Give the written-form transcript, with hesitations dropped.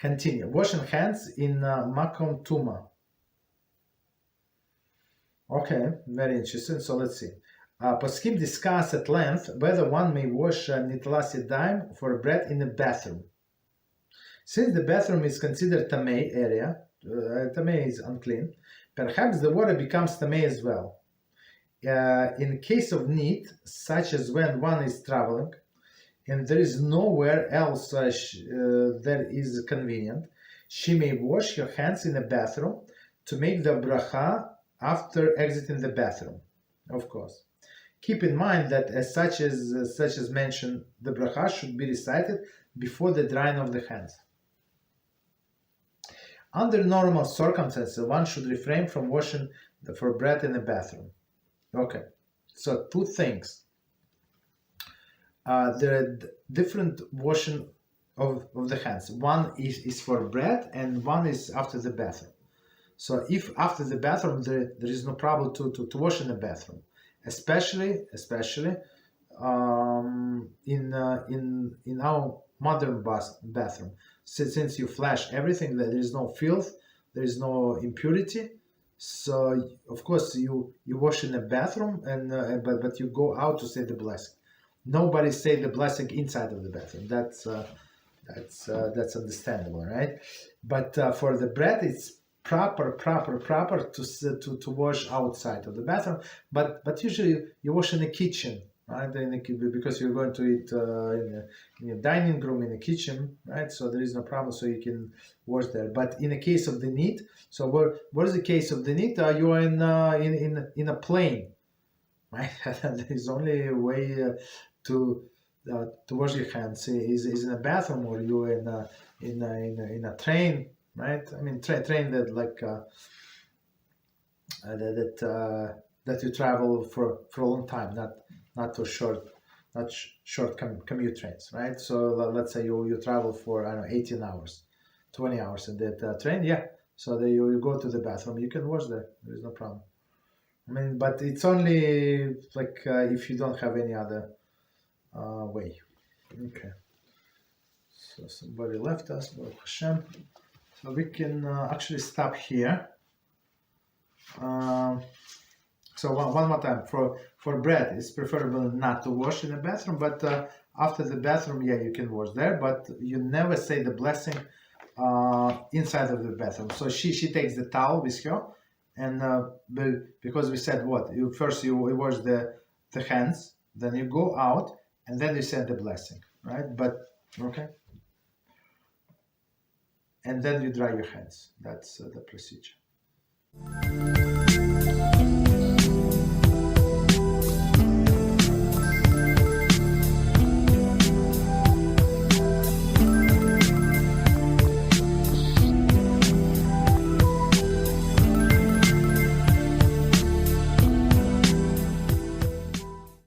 Continue. Washing hands in Makom Tumah. Okay, very interesting. So let's see. Poskim discuss at length whether one may wash Netilas Yadayim for bread in a bathroom. Since the bathroom is considered tamei area, tamei is unclean, perhaps the water becomes tamei as well. In case of need, such as when one is traveling, and there is nowhere else that is convenient, she may wash her hands in a bathroom to make the bracha after exiting the bathroom, of course. Keep in mind that such as mentioned, the bracha should be recited before the drying of the hands. Under normal circumstances, one should refrain from washing for bread in the bathroom. Okay, so two things. There are different washing of the hands. One is for bread and one is after the bathroom. So if after the bathroom there is no problem to wash in the bathroom, especially in our modern bathroom, since you flush everything, there is no filth, there is no impurity. So of course you wash in the bathroom, and but you go out to say the blessing. Nobody say the blessing inside of the bathroom. That's understandable, right? But for the bread, it's proper to wash outside of the bathroom. But usually you wash in the kitchen, right? Because you're going to eat in a dining room, in the kitchen, right? So there is no problem. So you can wash there. But in the case of the need, so what is the case of the need? You are in a plane, right? There is only a way to wash your hands is in a bathroom, or you in a train, right? I mean train that that you travel for a long time, not for short commute trains, right? So let's say you travel for 18 hours, 20 hours in that train, yeah. So that you go to the bathroom, you can wash there. There is no problem. I mean, but it's only if you don't have any other way. Okay. So somebody left us, Baruch Hashem. So we can actually stop here. So one more time. For bread, it's preferable not to wash in the bathroom, but after the bathroom, yeah, you can wash there, but you never say the blessing inside of the bathroom. So she takes the towel with her, and because we said what? You wash the hands, then you go out, and then you say the blessing, right? But okay, and then you dry your hands. That's the procedure.